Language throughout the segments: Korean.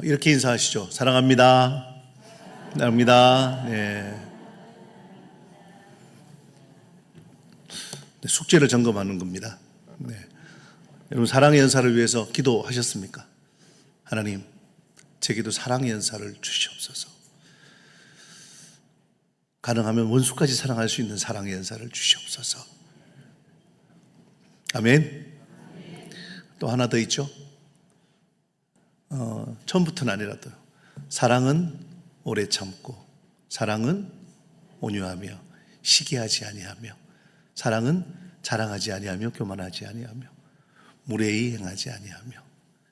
이렇게 인사하시죠. 사랑합니다. 사랑합니다. 네. 숙제를 점검하는 겁니다. 네. 여러분, 사랑의 연사를 위해서 기도하셨습니까? 하나님, 제게도 사랑의 연사를 주시옵소서. 가능하면 원수까지 사랑할 수 있는 사랑의 연사를 주시옵소서. 아멘. 또 하나 더 있죠. 처음부터는 아니라도 사랑은 오래 참고, 사랑은 온유하며 시기하지 아니하며, 사랑은 자랑하지 아니하며 교만하지 아니하며, 무례히 행하지 아니하며,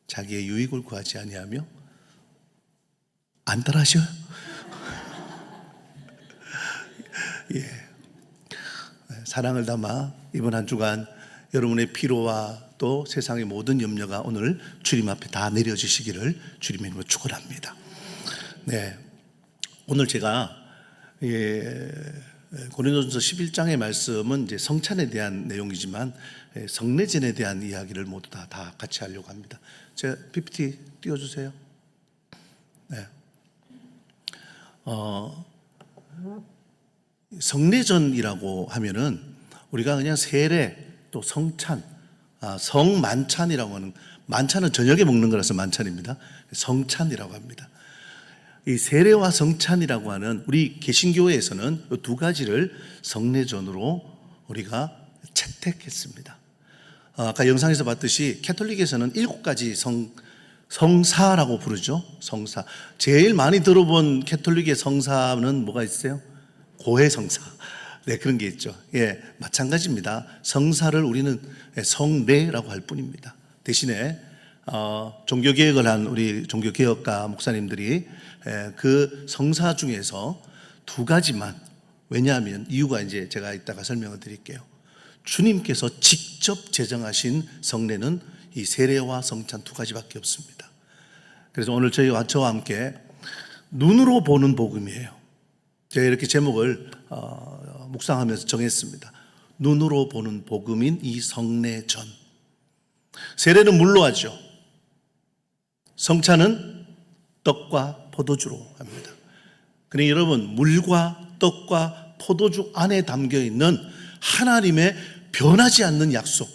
자기의 유익을 구하지 아니하며. 안 따라하셔요? 예. 사랑을 담아 이번 한 주간 여러분의 피로와 또 세상의 모든 염려가 오늘 주님 앞에 다 내려지시기를 주님의 이름으로 축원합니다. 네. 오늘 제가 고린도전서 11장의 말씀은 이제 성찬에 대한 내용이지만 성례전에 대한 이야기를 모두 다 같이 하려고 합니다. 제가 PPT 띄워주세요. 네. 성례전이라고 하면은 우리가 그냥 세례 또 성찬, 성만찬이라고 하는, 만찬은 저녁에 먹는 거라서 만찬입니다. 성찬이라고 합니다. 이 세례와 성찬이라고 하는 우리 개신교회에서는 이 두 가지를 성례전으로 우리가 채택했습니다. 아까 영상에서 봤듯이 캐톨릭에서는 7가지 성사라고 부르죠. 성사. 제일 많이 들어본 캐톨릭의 성사는 뭐가 있어요? 고해성사. 네, 그런 게 있죠. 예, 마찬가지입니다. 성사를 우리는 성례라고 할 뿐입니다. 대신에 종교개혁을 한 우리 종교개혁가 목사님들이 그 성사 중에서 2가지만, 왜냐하면 이유가 이제 제가 이따가 설명을 드릴게요. 주님께서 직접 제정하신 성례는 이 세례와 성찬 2가지밖에 없습니다. 그래서 오늘 저와 함께 눈으로 보는 복음이에요. 제가 이렇게 제목을 묵상하면서 정했습니다. 눈으로 보는 복음인 이 성례전. 세례는 물로 하죠. 성찬은 떡과 포도주로 합니다. 그러니 여러분, 물과 떡과 포도주 안에 담겨있는 하나님의 변하지 않는 약속,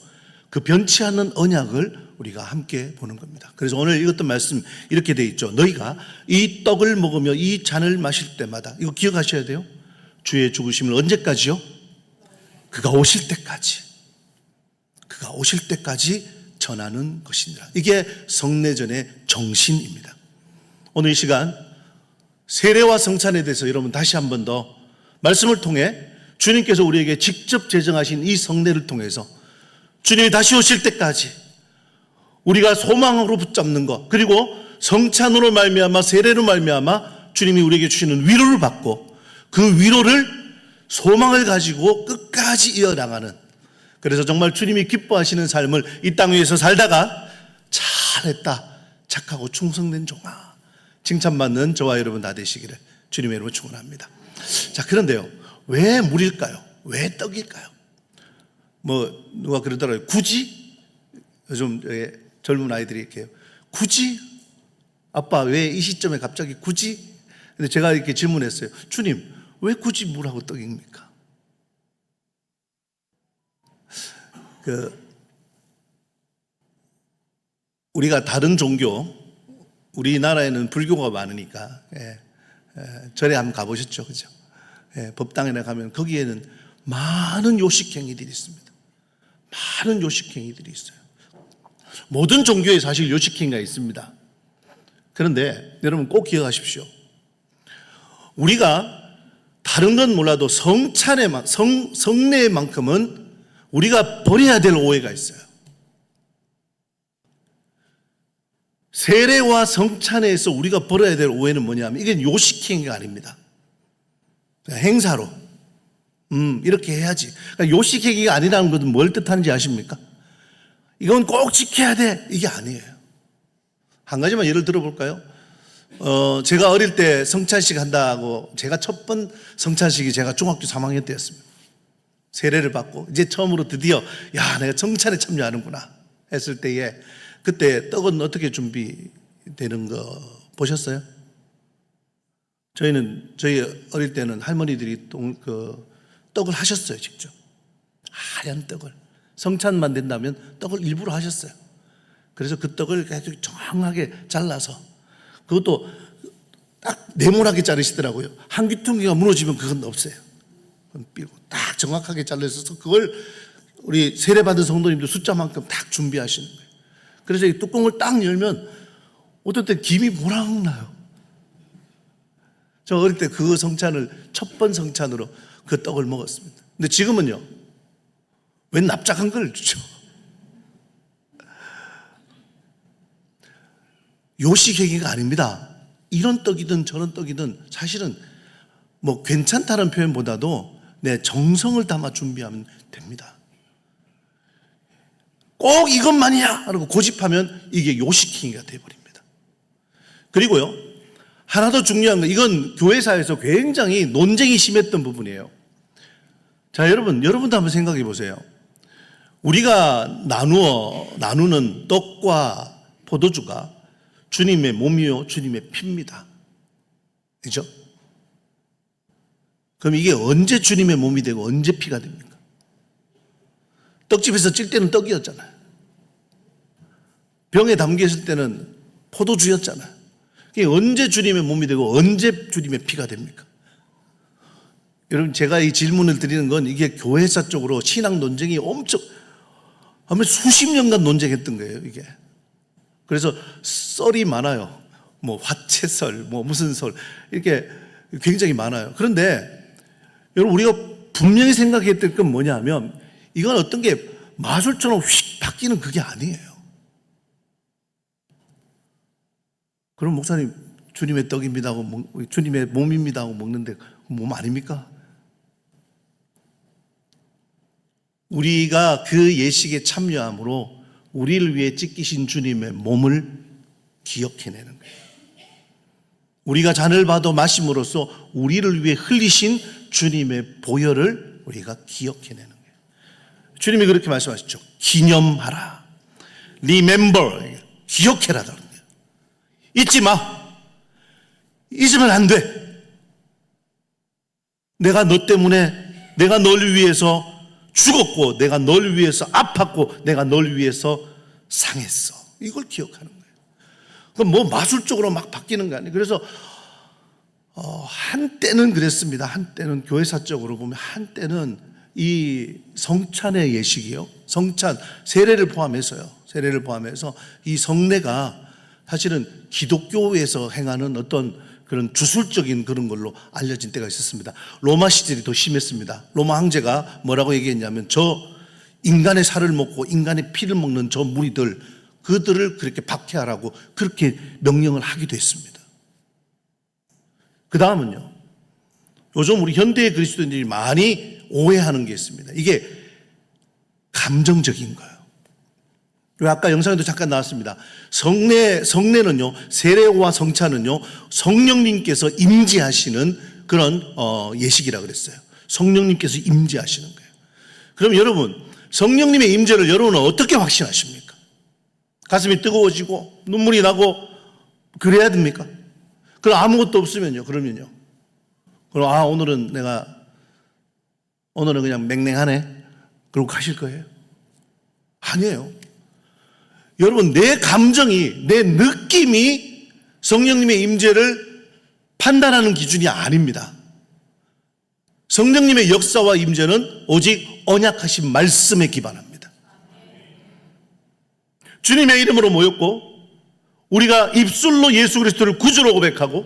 그 변치 않는 언약을 우리가 함께 보는 겁니다. 그래서 오늘 읽었던 말씀 이렇게 돼 있죠. 너희가 이 떡을 먹으며 이 잔을 마실 때마다, 이거 기억하셔야 돼요. 주의 죽으심을 언제까지요? 그가 오실 때까지, 그가 오실 때까지 전하는 것이니라. 이게 성례전의 정신입니다. 오늘 이 시간 세례와 성찬에 대해서 여러분 다시 한 번 더 말씀을 통해 주님께서 우리에게 직접 제정하신 이 성례를 통해서 주님이 다시 오실 때까지 우리가 소망으로 붙잡는 것, 그리고 성찬으로 말미암아 세례로 말미암아 주님이 우리에게 주시는 위로를 받고 그 위로를 소망을 가지고 끝까지 이어나가는, 그래서 정말 주님이 기뻐하시는 삶을 이 땅 위에서 살다가 잘했다, 착하고 충성된 종아, 칭찬받는 저와 여러분 다 되시기를 주님의 이름으로 축원합니다. 자, 그런데요, 왜 물일까요? 왜 떡일까요? 누가 그러더라고요. 굳이? 요즘 젊은 아이들이 이렇게 굳이? 아빠 왜 이 시점에 갑자기 굳이? 근데 제가 이렇게 질문했어요. 주님, 왜 굳이 물하고 떡입니까? 우리가 다른 종교, 우리나라에는 불교가 많으니까 절에 한번 가보셨죠, 그죠? 법당에 가면 거기에는 많은 요식행위들이 있습니다. 많은 요식행위들이 있어요. 모든 종교에 사실 요식행위가 있습니다. 그런데 여러분 꼭 기억하십시오. 우리가 다른 건 몰라도 성례만큼은 우리가 버려야 될 오해가 있어요. 세례와 성찬에서 우리가 버려야 될 오해는 뭐냐면 이게 요식행위가 아닙니다. 행사로 이렇게 해야지. 그러니까 요식행위가 아니라는 것은 뭘 뜻하는지 아십니까? 이건 꼭 지켜야 돼, 이게 아니에요. 한 가지만 예를 들어볼까요? 제가 어릴 때 성찬식 한다고, 제가 첫 번 성찬식이 제가 중학교 3학년 때였습니다. 세례를 받고 이제 처음으로 드디어 내가 성찬에 참여하는구나 했을 때에, 그때 떡은 어떻게 준비되어 되는 거 보셨어요? 저희 어릴 때는 할머니들이 떡을 하셨어요, 직접. 하얀 떡을. 성찬만 된다면 떡을 일부러 하셨어요. 그래서 그 떡을 아주 정확하게 잘라서, 그것도 딱 네모나게 자르시더라고요. 한 귀퉁이가 무너지면 그건 없어요. 그건 삐고 딱 정확하게 잘라서 그걸 우리 세례받은 성도님들 숫자만큼 딱 준비하시는 거예요. 그래서 이 뚜껑을 딱 열면 어떨 때 김이 모락 나요. 저 어릴 때 그 성찬을 첫 번 성찬으로 그 떡을 먹었습니다. 근데 지금은요, 웬 납작한 걸 주죠. 요식행위가 아닙니다. 이런 떡이든 저런 떡이든 사실은 뭐 괜찮다는 표현보다도 내 정성을 담아 준비하면 됩니다. 꼭 이것만이야! 라고 고집하면 이게 요식행위가 되어버립니다. 그리고요, 하나 더 중요한 건, 이건 교회사에서 굉장히 논쟁이 심했던 부분이에요. 자, 여러분도 한번 생각해 보세요. 우리가 나누는 떡과 포도주가 주님의 몸이요, 주님의 피입니다. 그죠? 그럼 이게 언제 주님의 몸이 되고 언제 피가 됩니까? 떡집에서 찔 때는 떡이었잖아요. 병에 담겨 있을 때는 포도주였잖아요. 이게 언제 주님의 몸이 되고 언제 주님의 피가 됩니까? 여러분, 제가 이 질문을 드리는 건 이게 교회사 쪽으로 신앙 논쟁이 엄청, 아마 수십 년간 논쟁했던 거예요, 이게. 그래서 썰이 많아요. 뭐 화채설, 뭐 무슨 설, 이렇게 굉장히 많아요. 그런데 여러분, 우리가 분명히 생각해야 될 건 뭐냐면, 이건 어떤 게 마술처럼 휙 바뀌는 그게 아니에요. 그럼 목사님, 주님의 떡입니다 하고, 주님의 몸입니다 하고 먹는데 몸 아닙니까? 우리가 그 예식에 참여함으로 우리를 위해 찢기신 주님의 몸을 기억해내는 거예요. 우리가 잔을 받아 마심으로써 우리를 위해 흘리신 주님의 보혈을 우리가 기억해내는 거예요. 주님이 그렇게 말씀하셨죠. 기념하라. Remember. 기억해라. 잊지 마. 잊으면 안 돼. 내가 너 때문에, 내가 널 위해서 죽었고, 내가 널 위해서 아팠고, 내가 널 위해서 상했어. 이걸 기억하는 거예요. 그럼 뭐 마술적으로 막 바뀌는 거 아니에요. 그래서 한때는 그랬습니다. 한때는 교회사적으로 보면 한때는 이 성찬의 예식이요, 성찬, 세례를 포함해서요, 세례를 포함해서 이 성례가 사실은 기독교에서 행하는 어떤 그런 주술적인 그런 걸로 알려진 때가 있었습니다. 로마 시절이 더 심했습니다. 로마 황제가 뭐라고 얘기했냐면, 저 인간의 살을 먹고 인간의 피를 먹는 저 무리들, 그들을 그렇게 박해하라고 그렇게 명령을 하기도 했습니다. 그 다음은요, 요즘 우리 현대의 그리스도인들이 많이 오해하는 게 있습니다. 이게 감정적인 거예요. 아까 영상에도 잠깐 나왔습니다. 성례는요, 세례와 성찬은요, 성령님께서 임재하시는 그런 예식이라 그랬어요. 성령님께서 임재하시는 거예요. 그럼 여러분, 성령님의 임재를 여러분은 어떻게 확신하십니까? 가슴이 뜨거워지고 눈물이 나고 그래야 됩니까? 그럼 아무것도 없으면요, 그러면요, 그럼 오늘은 그냥 맹맹하네, 그러고 가실 거예요? 아니에요. 여러분, 내 감정이, 내 느낌이 성령님의 임재를 판단하는 기준이 아닙니다. 성령님의 역사와 임재는 오직 언약하신 말씀에 기반합니다. 주님의 이름으로 모였고, 우리가 입술로 예수 그리스도를 구주로 고백하고,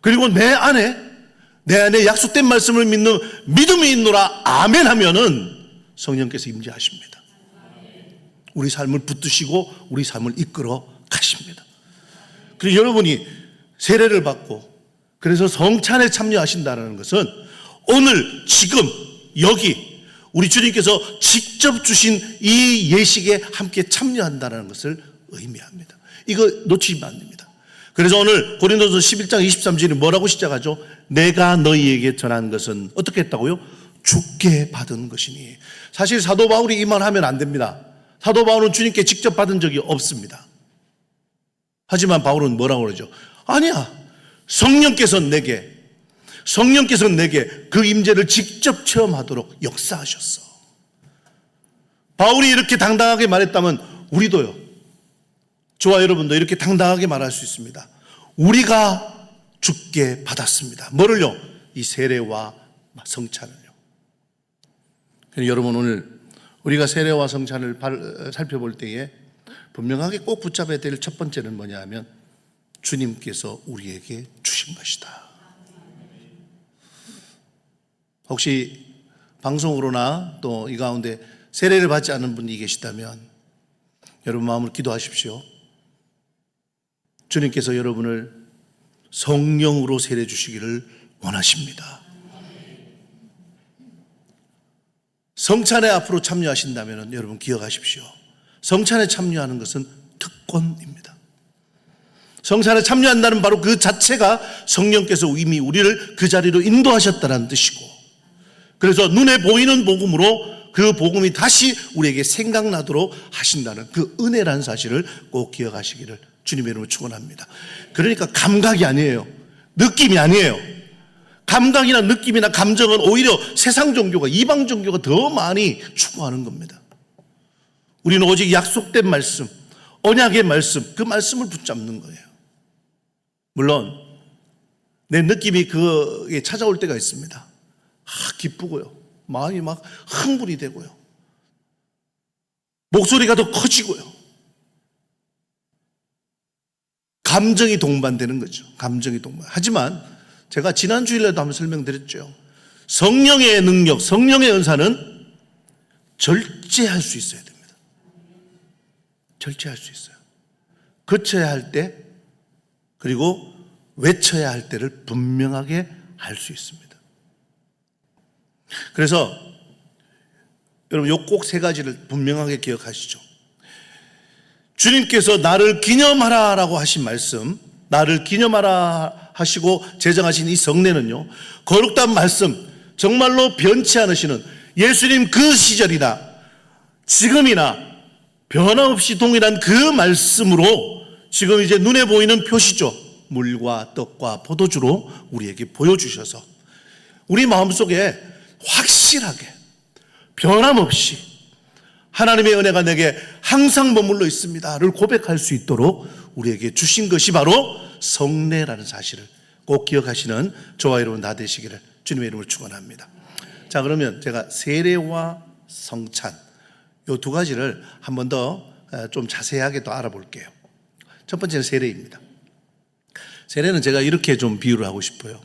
그리고 내 안에 약속된 말씀을 믿는 믿음이 있노라 아멘 하면은 성령께서 임재하십니다. 우리 삶을 붙드시고 우리 삶을 이끌어 가십니다. 그리고 여러분이 세례를 받고 그래서 성찬에 참여하신다는 것은 오늘 지금 여기 우리 주님께서 직접 주신 이 예식에 함께 참여한다는 것을 의미합니다. 이거 놓치면 안 됩니다. 그래서 오늘 고린도서 11장 23절이 뭐라고 시작하죠? 내가 너희에게 전한 것은 어떻게 했다고요? 주께 받은 것이니. 사실 사도 바울이 이 말 하면 안 됩니다. 사도 바울은 주님께 직접 받은 적이 없습니다. 하지만 바울은 뭐라고 그러죠? 아니야. 성령께서 내게 그 임재를 직접 체험하도록 역사하셨어. 바울이 이렇게 당당하게 말했다면 우리도요, 저와 여러분도 이렇게 당당하게 말할 수 있습니다. 우리가 주께 받았습니다. 뭐를요? 이 세례와 성찬을요. 여러분, 오늘 우리가 세례와 성찬을 살펴볼 때에 분명하게 꼭 붙잡아야 될 첫 번째는 뭐냐 하면 주님께서 우리에게 주신 것이다. 혹시 방송으로나 또 이 가운데 세례를 받지 않은 분이 계시다면 여러분 마음으로 기도하십시오. 주님께서 여러분을 성령으로 세례 주시기를 원하십니다. 성찬에 앞으로 참여하신다면 여러분 기억하십시오. 성찬에 참여하는 것은 특권입니다. 성찬에 참여한다는 바로 그 자체가 성령께서 이미 우리를 그 자리로 인도하셨다는 뜻이고, 그래서 눈에 보이는 복음으로 그 복음이 다시 우리에게 생각나도록 하신다는 그 은혜라는 사실을 꼭 기억하시기를 주님의 이름으로 축원합니다. 그러니까 감각이 아니에요. 느낌이 아니에요. 감각이나 느낌이나 감정은 오히려 세상 종교가, 이방 종교가 더 많이 추구하는 겁니다. 우리는 오직 약속된 말씀, 언약의 말씀, 그 말씀을 붙잡는 거예요. 물론 내 느낌이 그게 찾아올 때가 있습니다. 기쁘고요, 마음이 막 흥분이 되고요, 목소리가 더 커지고요, 감정이 동반되는 거죠. 감정이 동반. 하지만 제가 지난 주일에도 한번 설명드렸죠. 성령의 능력, 성령의 은사는 절제할 수 있어야 됩니다. 절제할 수 있어요. 거쳐야 할 때, 그리고 외쳐야 할 때를 분명하게 할 수 있습니다. 그래서 여러분 요 꼭 세 가지를 분명하게 기억하시죠. 주님께서 나를 기념하라라고 하신 말씀, 나를 기념하라 하시고 제정하신 이 성례는요, 거룩한 말씀, 정말로 변치 않으시는 예수님 그 시절이나 지금이나 변함없이 동일한 그 말씀으로 지금 이제 눈에 보이는 표시죠. 물과 떡과 포도주로 우리에게 보여주셔서 우리 마음속에 확실하게 변함없이 하나님의 은혜가 내게 항상 머물러 있습니다를 고백할 수 있도록 우리에게 주신 것이 바로 성례라는 사실을 꼭 기억하시는 저와 여러분 다 되시기를 주님의 이름으로 축원합니다. 자, 그러면 제가 세례와 성찬 이 두 가지를 한 번 더 좀 자세하게 또 알아볼게요. 첫 번째는 세례입니다. 세례는 제가 이렇게 좀 비유를 하고 싶어요.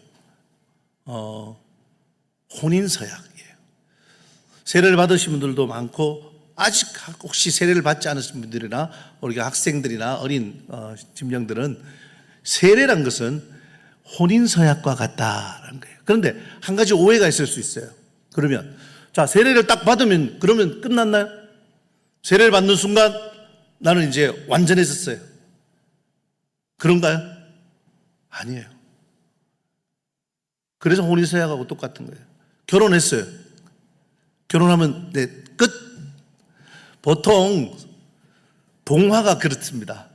혼인서약이에요. 세례를 받으신 분들도 많고, 아직 혹시 세례를 받지 않으신 분들이나 우리가 학생들이나 어린 짐승들은 세례란 것은 혼인서약과 같다라는 거예요. 그런데 한 가지 오해가 있을 수 있어요. 그러면 자, 세례를 딱 받으면 그러면 끝났나요? 세례를 받는 순간 나는 이제 완전해졌어요. 그런가요? 아니에요. 그래서 혼인서약하고 똑같은 거예요. 결혼했어요. 결혼하면 끝. 보통 동화가 그렇습니다.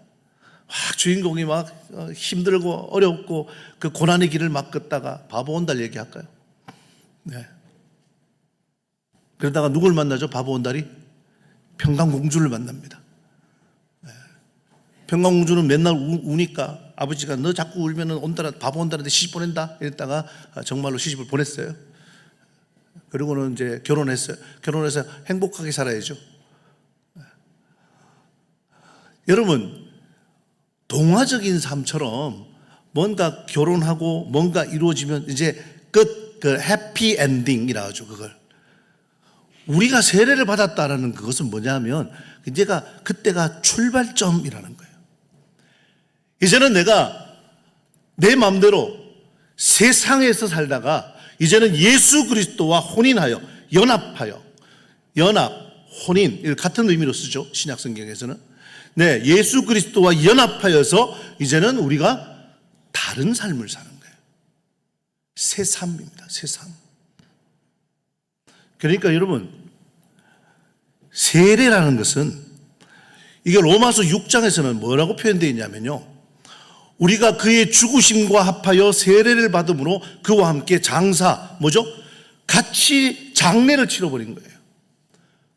주인공이 막 힘들고 어렵고 그 고난의 길을 막 걷다가 바보 온달 얘기할까요? 네. 그러다가 누굴 만나죠? 바보 온달이 평강공주를 만납니다. 네. 평강공주는 맨날 우니까 아버지가 너 자꾸 울면 온달아, 바보 온달한테 시집 보낸다 이랬다가 정말로 시집을 보냈어요. 그리고는 이제 결혼했어요. 결혼해서 행복하게 살아야죠. 여러분, 동화적인 삶처럼 뭔가 결혼하고 뭔가 이루어지면 이제 끝, 그 해피 엔딩이라 하죠. 그걸 우리가 세례를 받았다라는 그것은 뭐냐면 그때가 출발점이라는 거예요. 이제는 내가 내 마음대로 세상에서 살다가 이제는 예수 그리스도와 혼인하여 혼인 같은 의미로 쓰죠. 신약 성경에서는. 네, 예수 그리스도와 연합하여서 이제는 우리가 다른 삶을 사는 거예요. 새 삶입니다. 새 삶. 그러니까 여러분, 세례라는 것은 이게 로마서 6장에서는 뭐라고 표현되어 있냐면요, 우리가 그의 죽으심과 합하여 세례를 받음으로 그와 함께 장사, 뭐죠? 같이 장례를 치러버린 거예요.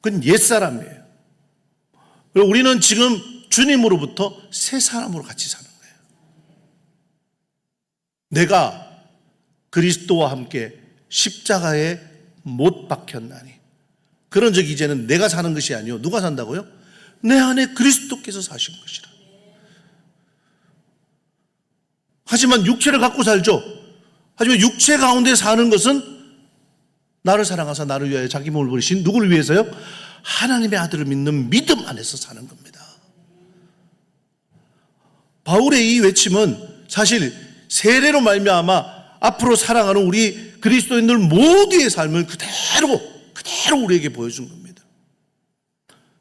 그건 옛사람이에요. 그리고 우리는 지금 주님으로부터 새 사람으로 같이 사는 거예요. 내가 그리스도와 함께 십자가에 못 박혔나니. 그런 적 이제는 내가 사는 것이 아니요. 누가 산다고요? 내 안에 그리스도께서 사신 것이라. 하지만 육체를 갖고 살죠. 하지만 육체 가운데 사는 것은 나를 사랑하사 나를 위하여 자기 몸을 버리신 누구를 위해서요? 하나님의 아들을 믿는 믿음 안에서 사는 겁니다. 바울의 이 외침은 사실 세례로 말미암아 앞으로 살아가는 우리 그리스도인들 모두의 삶을 그대로 우리에게 보여준 겁니다.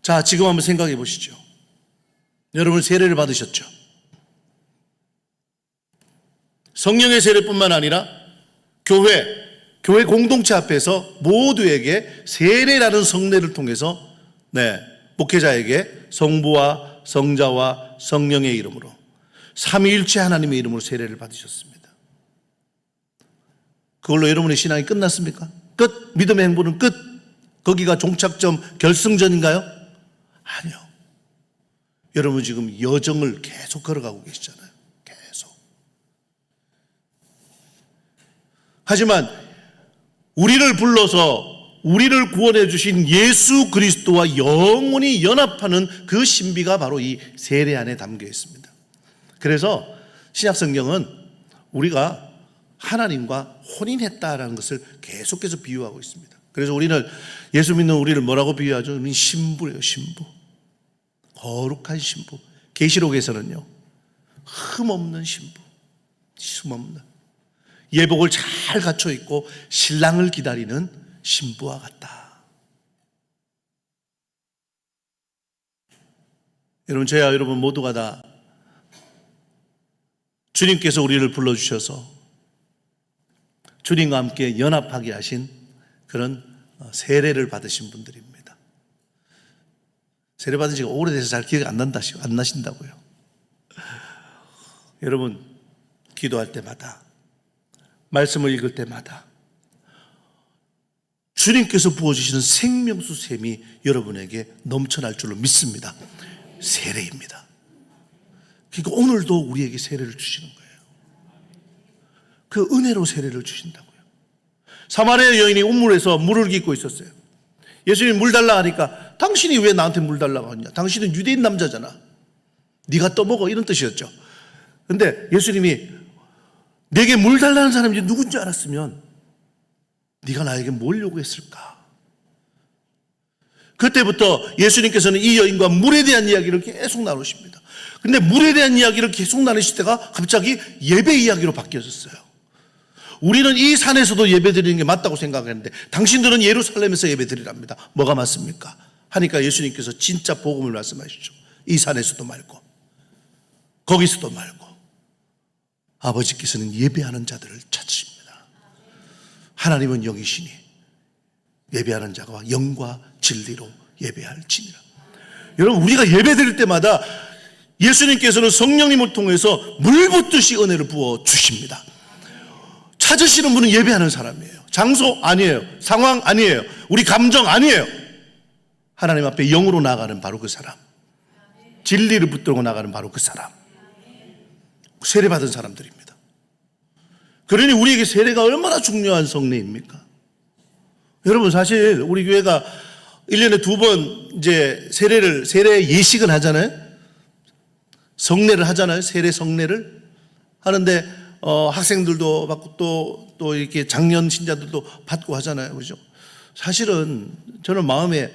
자, 지금 한번 생각해 보시죠. 여러분 세례를 받으셨죠? 성령의 세례뿐만 아니라 교회 공동체 앞에서 모두에게 세례라는 성례를 통해서 목회자에게 성부와 성자와 성령의 이름으로 삼위일체 하나님의 이름으로 세례를 받으셨습니다. 그걸로 여러분의 신앙이 끝났습니까? 끝? 믿음의 행보는 끝? 거기가 종착점, 결승전인가요? 아니요. 여러분 지금 여정을 계속 걸어가고 계시잖아요. 계속. 하지만 우리를 불러서 우리를 구원해 주신 예수 그리스도와 영원히 연합하는 그 신비가 바로 이 세례 안에 담겨 있습니다. 그래서 신약 성경은 우리가 하나님과 혼인했다라는 것을 계속해서 비유하고 있습니다. 그래서 우리는 예수 믿는 우리를 뭐라고 비유하죠? 우리는 신부예요. 신부. 거룩한 신부. 계시록에서는요, 흠없는 신부. 흠없는. 예복을 잘 갖춰 입고 신랑을 기다리는 신부와 같다. 여러분, 저야 여러분 모두가 다 주님께서 우리를 불러주셔서 주님과 함께 연합하게 하신 그런 세례를 받으신 분들입니다. 세례 받은 지가 오래돼서 잘 기억이 안 나신다고요. 여러분, 기도할 때마다, 말씀을 읽을 때마다 주님께서 부어주시는 생명수 샘이 여러분에게 넘쳐날 줄로 믿습니다. 세례입니다. 그러니까 오늘도 우리에게 세례를 주시는 거예요. 그 은혜로 세례를 주신다고요. 사마리아 여인이 우물에서 물을 깃고 있었어요. 예수님이 물 달라 하니까 당신이 왜 나한테 물 달라고 하냐? 당신은 유대인 남자잖아. 네가 떠먹어, 이런 뜻이었죠. 근데 예수님이 내게 물 달라는 사람이 누군지 알았으면 네가 나에게 뭘 요구했을까? 그때부터 예수님께서는 이 여인과 물에 대한 이야기를 계속 나누십니다. 근데 물에 대한 이야기를 계속 나누실 때가 갑자기 예배 이야기로 바뀌어졌어요. 우리는 이 산에서도 예배 드리는 게 맞다고 생각했는데 당신들은 예루살렘에서 예배 드리랍니다. 뭐가 맞습니까? 하니까 예수님께서 진짜 복음을 말씀하시죠. 이 산에서도 말고 거기서도 말고 아버지께서는 예배하는 자들을 찾으십니다. 하나님은 영이시니 예배하는 자가 영과 진리로 예배할지니라. 여러분, 우리가 예배 드릴 때마다 예수님께서는 성령님을 통해서 물 붓듯이 은혜를 부어 주십니다. 찾으시는 분은 예배하는 사람이에요. 장소 아니에요. 상황 아니에요. 우리 감정 아니에요. 하나님 앞에 영으로 나아가는 바로 그 사람, 진리를 붙들고 나가는 바로 그 사람, 세례받은 사람들입니다. 그러니 우리에게 세례가 얼마나 중요한 성례입니까? 여러분, 사실 우리 교회가 1년에 2번 이제 세례 예식을 하잖아요. 성례를 하잖아요. 세례 성례를 하는데 학생들도 받고 또 이렇게 장년 신자들도 받고 하잖아요. 그죠? 사실은 저는 마음에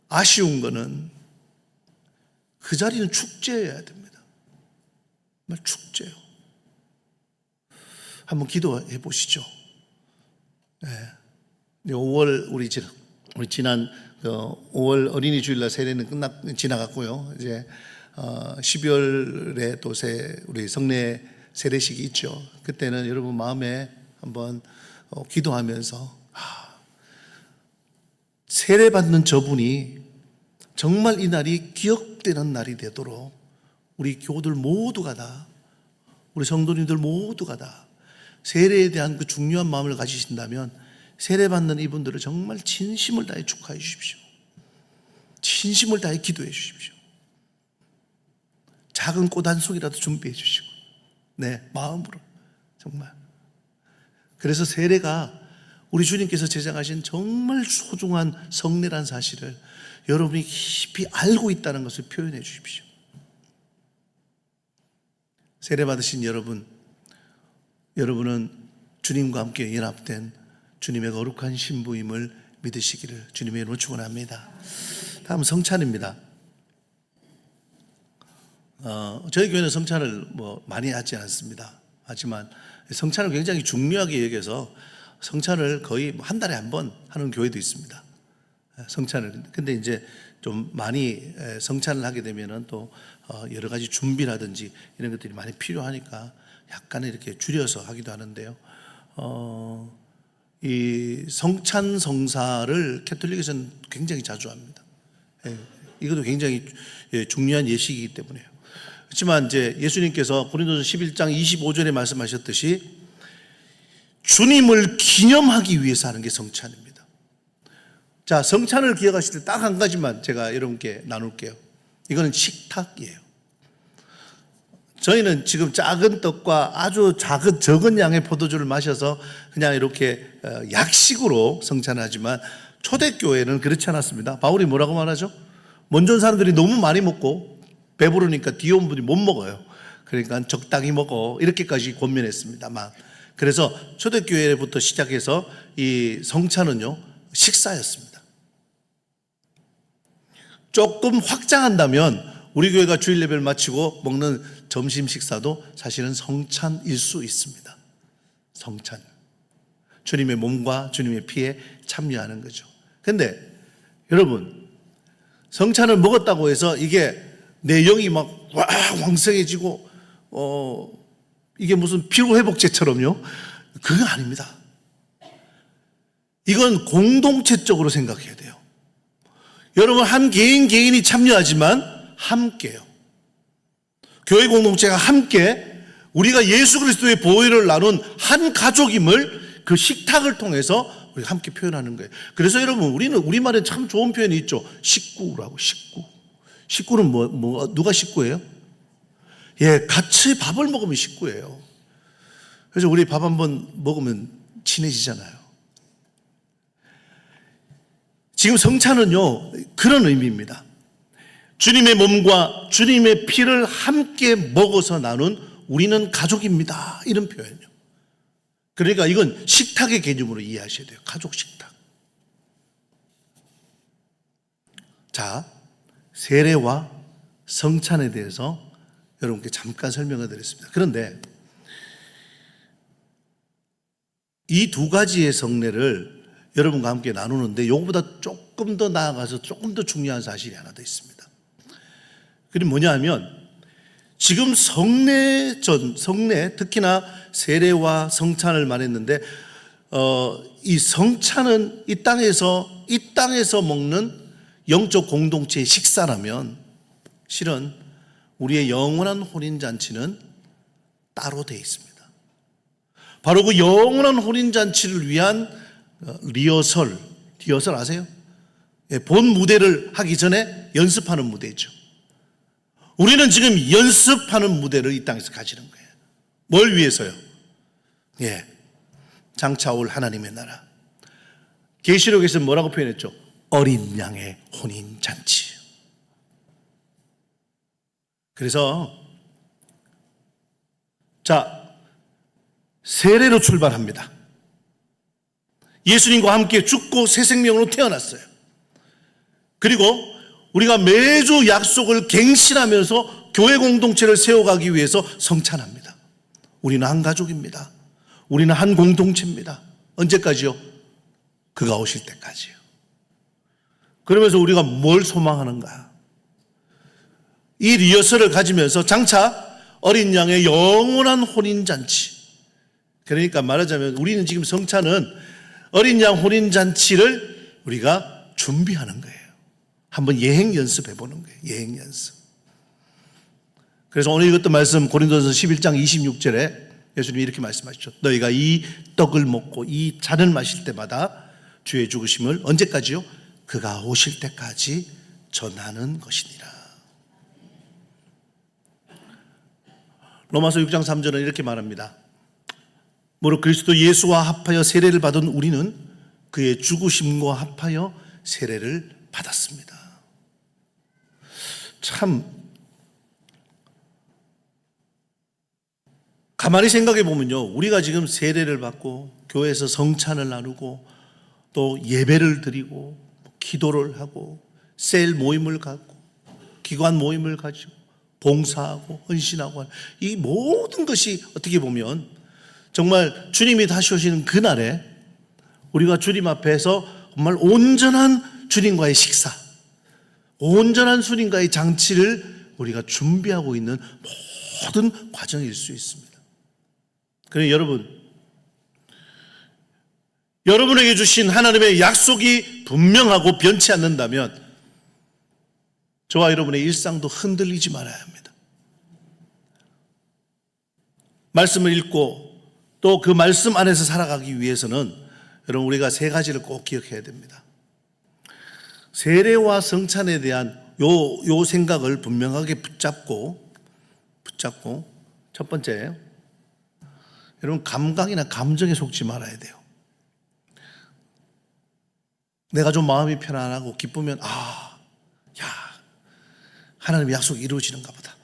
아쉬운 거는 그 자리는 축제여야 됩니다. 정말 축제요. 한번 기도해 보시죠. 네. 5월 우리 지난 5월 어린이 주일날 세례는 지나갔고요. 이제 12월에 또 우리 성례 세례식이 있죠. 그때는 여러분 마음에 한번 기도하면서 세례 받는 저분이 정말 이 날이 기억되는 날이 되도록 우리 교우들 모두가 다, 우리 성도님들 모두가 다 세례에 대한 그 중요한 마음을 가지신다면 세례받는 이분들을 정말 진심을 다해 축하해 주십시오. 진심을 다해 기도해 주십시오. 작은 꽃 한 송이라도 준비해 주시고, 네, 마음으로 정말. 그래서 세례가 우리 주님께서 제정하신 정말 소중한 성례란 사실을 여러분이 깊이 알고 있다는 것을 표현해 주십시오. 세례 받으신 여러분은 주님과 함께 연합된 주님의 거룩한 신부임을 믿으시기를 주님의 이름으로 축원합니다. 다음 성찬입니다. 저희 교회는 성찬을 많이 하지 않습니다. 하지만 성찬을 굉장히 중요하게 여겨서 성찬을 거의 한 달에 한 번 하는 교회도 있습니다. 성찬을. 근데 이제 좀 많이 성찬을 하게 되면은 또 여러 가지 준비라든지 이런 것들이 많이 필요하니까 약간 이렇게 줄여서 하기도 하는데요. 이 성찬 성사를 캐톨릭에서는 굉장히 자주 합니다. 이것도 굉장히 중요한 예식이기 때문에요. 그렇지만 이제 예수님께서 고린도서 11장 25절에 말씀하셨듯이 주님을 기념하기 위해서 하는 게 성찬입니다. 자, 성찬을 기억하실 때 딱 한 가지만 제가 여러분께 나눌게요. 이거는 식탁이에요. 저희는 지금 작은 떡과 아주 적은 양의 포도주를 마셔서 그냥 이렇게 약식으로 성찬을 하지만 초대교회는 그렇지 않았습니다. 바울이 뭐라고 말하죠? 먼저 온 사람들이 너무 많이 먹고 배부르니까 뒤에 온 분이 못 먹어요. 그러니까 적당히 먹어, 이렇게까지 권면했습니다만, 그래서 초대교회부터 시작해서 이 성찬은요 식사였습니다. 조금 확장한다면 우리 교회가 주일 예배를 마치고 먹는 점심 식사도 사실은 성찬일 수 있습니다. 성찬, 주님의 몸과 주님의 피에 참여하는 거죠. 근데 여러분, 성찬을 먹었다고 해서 이게 내 영이 막 왕성해지고 이게 무슨 피로회복제처럼요, 그건 아닙니다. 이건 공동체적으로 생각해야 돼요. 여러분, 한 개인이 참여하지만 함께요. 교회 공동체가 함께 우리가 예수 그리스도의 보혈을 나눈 한 가족임을 그 식탁을 통해서 우리가 함께 표현하는 거예요. 그래서 여러분, 우리는 우리말에 참 좋은 표현이 있죠. 식구라고. 식구는 누가 식구예요? 예, 같이 밥을 먹으면 식구예요. 그래서 우리 밥 한번 먹으면 친해지잖아요. 지금 성찬은요 그런 의미입니다. 주님의 몸과 주님의 피를 함께 먹어서 나눈 우리는 가족입니다, 이런 표현이요. 그러니까 이건 식탁의 개념으로 이해하셔야 돼요. 가족 식탁. 자, 세례와 성찬에 대해서 여러분께 잠깐 설명을 드렸습니다. 그런데 이 두 가지의 성례를 여러분과 함께 나누는데 이거보다 조금 더 나아가서 조금 더 중요한 사실이 하나 더 있습니다. 그게 뭐냐 하면, 지금 성례, 특히나 세례와 성찬을 말했는데 이 성찬은 이 땅에서 먹는 영적 공동체의 식사라면, 실은 우리의 영원한 혼인잔치는 따로 되어 있습니다. 바로 그 영원한 혼인잔치를 위한 리허설 아세요? 본 무대를 하기 전에 연습하는 무대죠. 우리는 지금 연습하는 무대를 이 땅에서 가지는 거예요. 뭘 위해서요? 장차 올 하나님의 나라. 계시록에서 뭐라고 표현했죠? 어린 양의 혼인잔치. 그래서 세례로 출발합니다. 예수님과 함께 죽고 새 생명으로 태어났어요. 그리고 우리가 매주 약속을 갱신하면서 교회 공동체를 세워가기 위해서 성찬합니다. 우리는 한 가족입니다. 우리는 한 공동체입니다. 언제까지요? 그가 오실 때까지요. 그러면서 우리가 뭘 소망하는가? 이 리허설을 가지면서 장차 어린 양의 영원한 혼인잔치. 그러니까 말하자면 우리는 지금 성찬은 어린 양 혼인잔치를 우리가 준비하는 거예요. 한번 예행 연습해 보는 거예요. 예행 연습. 그래서 오늘 읽었던 말씀 고린도전서 11장 26절에 예수님이 이렇게 말씀하셨죠. 너희가 이 떡을 먹고 이 잔을 마실 때마다 주의 죽으심을 언제까지요? 그가 오실 때까지 전하는 것이니라. 로마서 6장 3절은 이렇게 말합니다. 무릇 그리스도 예수와 합하여 세례를 받은 우리는 그의 죽으심과 합하여 세례를 받았습니다. 참 가만히 생각해 보면요, 우리가 지금 세례를 받고 교회에서 성찬을 나누고 또 예배를 드리고 기도를 하고 셀 모임을 갖고 기관 모임을 가지고 봉사하고 헌신하고 이 모든 것이 어떻게 보면 정말 주님이 다시 오시는 그날에 우리가 주님 앞에서 정말 온전한 주님과의 식사, 온전한 주님과의 장치를 우리가 준비하고 있는 모든 과정일 수 있습니다. 그러니 여러분에게 주신 하나님의 약속이 분명하고 변치 않는다면 저와 여러분의 일상도 흔들리지 말아야 합니다. 말씀을 읽고 또 그 말씀 안에서 살아가기 위해서는 여러분 우리가 세 가지를 꼭 기억해야 됩니다. 세례와 성찬에 대한 요 생각을 분명하게 붙잡고 첫 번째, 여러분 감각이나 감정에 속지 말아야 돼요. 내가 좀 마음이 편안하고 기쁘면 하나님의 약속이 이루어지는가 보다.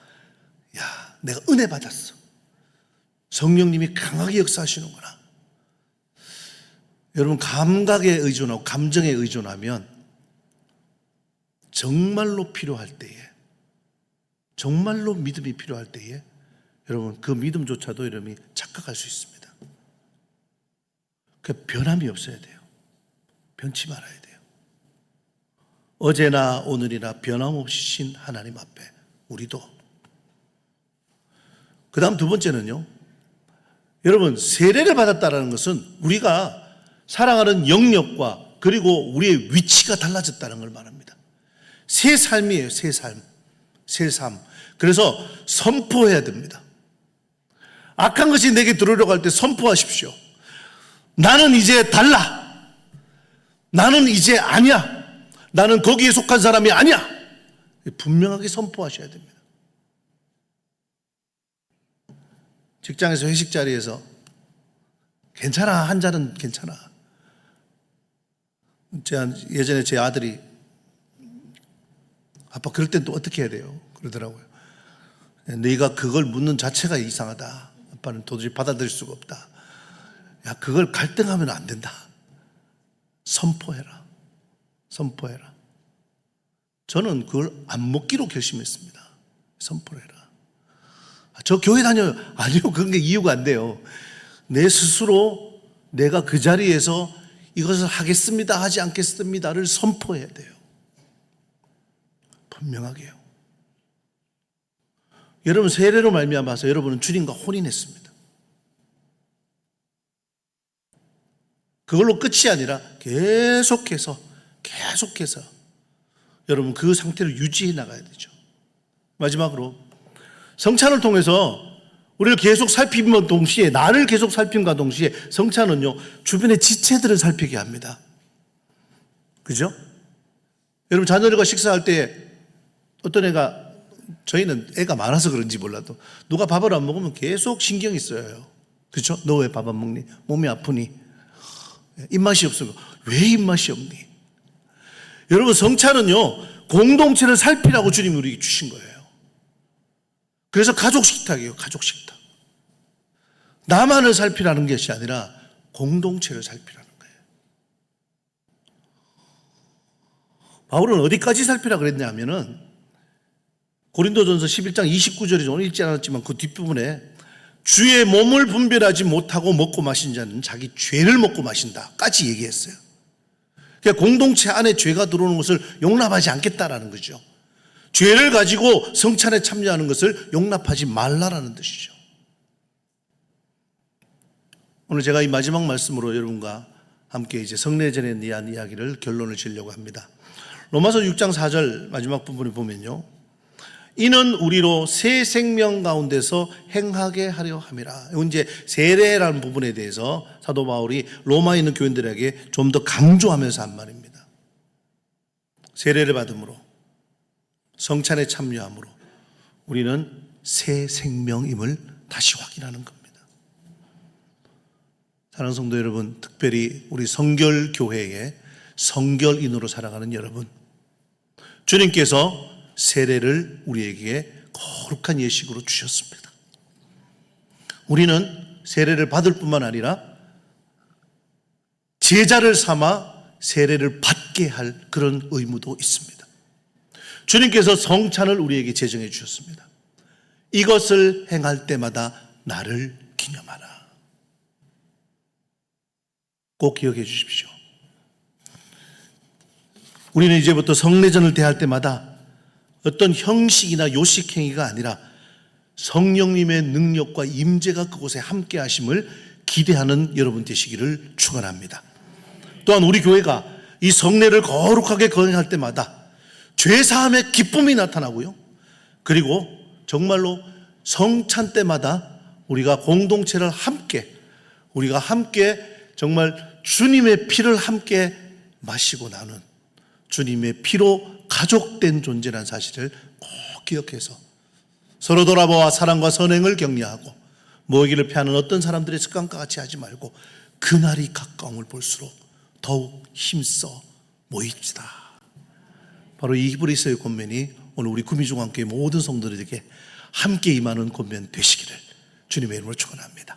내가 은혜 받았어. 성령님이 강하게 역사하시는구나. 여러분 감각에 의존하고 감정에 의존하면 정말로 필요할 때에, 정말로 믿음이 필요할 때에 여러분 그 믿음조차도 여러분이 착각할 수 있습니다. 그 변함이 없어야 돼요. 변치 말아야 돼요. 어제나 오늘이나 변함없으신 하나님 앞에 우리도. 그 다음 두 번째는요, 여러분 세례를 받았다는 것은 우리가 살아가는 영역과 그리고 우리의 위치가 달라졌다는 걸 말합니다. 새 삶이에요. 새 삶. 그래서 선포해야 됩니다. 악한 것이 내게 들어오려고 할 때 선포하십시오. 나는 이제 달라. 나는 이제 아니야. 나는 거기에 속한 사람이 아니야. 분명하게 선포하셔야 됩니다. 직장에서 회식 자리에서 괜찮아, 한 잔은 괜찮아. 예전에 제 아들이 아빠 그럴 땐 또 어떻게 해야 돼요? 그러더라고요. 네가 그걸 묻는 자체가 이상하다. 아빠는 도저히 받아들일 수가 없다. 그걸 갈등하면 안 된다. 선포해라. 저는 그걸 안 먹기로 결심했습니다. 선포를 해라. 저 교회 다녀요. 아니요, 그런 게 이유가 안 돼요. 내 스스로 내가 그 자리에서 이것을 하겠습니다, 하지 않겠습니다를 선포해야 돼요. 분명하게요. 여러분 세례로 말미암아서 여러분은 주님과 혼인했습니다. 그걸로 끝이 아니라 계속해서 여러분 그 상태를 유지해 나가야 되죠. 마지막으로 성찬을 통해서 우리를 계속 살피면 동시에, 나를 계속 살핌과 동시에 성찬은요 주변의 지체들을 살피게 합니다. 그죠? 여러분 자녀들과 식사할 때 어떤 애가, 저희는 애가 많아서 그런지 몰라도 누가 밥을 안 먹으면 계속 신경이 쓰여요. 그렇죠? 너 왜 밥 안 먹니? 몸이 아프니? 입맛이 없으면 왜 입맛이 없니? 여러분 성찬은요 공동체를 살피라고 주님이 우리에게 주신 거예요. 그래서 가족 식탁이에요. 가족 식탁. 나만을 살피라는 것이 아니라 공동체를 살피라는 거예요. 바울은 어디까지 살피라 그랬냐 하면은 고린도전서 11장 29절이죠. 오늘 읽지 않았지만 그 뒷부분에 주의 몸을 분별하지 못하고 먹고 마신 자는 자기 죄를 먹고 마신다까지 얘기했어요. 그러니까 공동체 안에 죄가 들어오는 것을 용납하지 않겠다라는 거죠. 죄를 가지고 성찬에 참여하는 것을 용납하지 말라라는 뜻이죠. 오늘 제가 이 마지막 말씀으로 여러분과 함께 이제 성례전에 대한 이야기를 결론을 지으려고 합니다. 로마서 6장 4절 마지막 부분을 보면요, 이는 우리로 새 생명 가운데서 행하게 하려 함이라. 이제 세례라는 부분에 대해서 사도 바울이 로마에 있는 교인들에게 좀 더 강조하면서 한 말입니다. 세례를 받음으로, 성찬에 참여함으로 우리는 새 생명임을 다시 확인하는 겁니다. 사랑하는 성도 여러분, 특별히 우리 성결교회의 성결인으로 살아가는 여러분, 주님께서 세례를 우리에게 거룩한 예식으로 주셨습니다. 우리는 세례를 받을 뿐만 아니라 제자를 삼아 세례를 받게 할 그런 의무도 있습니다. 주님께서 성찬을 우리에게 제정해 주셨습니다. 이것을 행할 때마다 나를 기념하라. 꼭 기억해 주십시오. 우리는 이제부터 성례전을 대할 때마다 어떤 형식이나 요식행위가 아니라 성령님의 능력과 임재가 그곳에 함께 하심을 기대하는 여러분 되시기를 축원합니다. 또한 우리 교회가 이 성례를 거룩하게 거행할 때마다 죄사함의 기쁨이 나타나고요. 그리고 정말로 성찬 때마다 우리가 공동체를 우리가 함께 정말 주님의 피를 함께 마시고 나눈 주님의 피로 가족된 존재라는 사실을 꼭 기억해서 서로 돌아보아 사랑과 선행을 격려하고 모이기를 피하는 어떤 사람들의 습관과 같이 하지 말고 그날이 가까움을 볼수록 더욱 힘써 모입시다. 바로 이 히브리서의 권면이 오늘 우리 구미중앙교회 모든 성도들에게 함께 임하는 권면 되시기를 주님의 이름으로 축원합니다.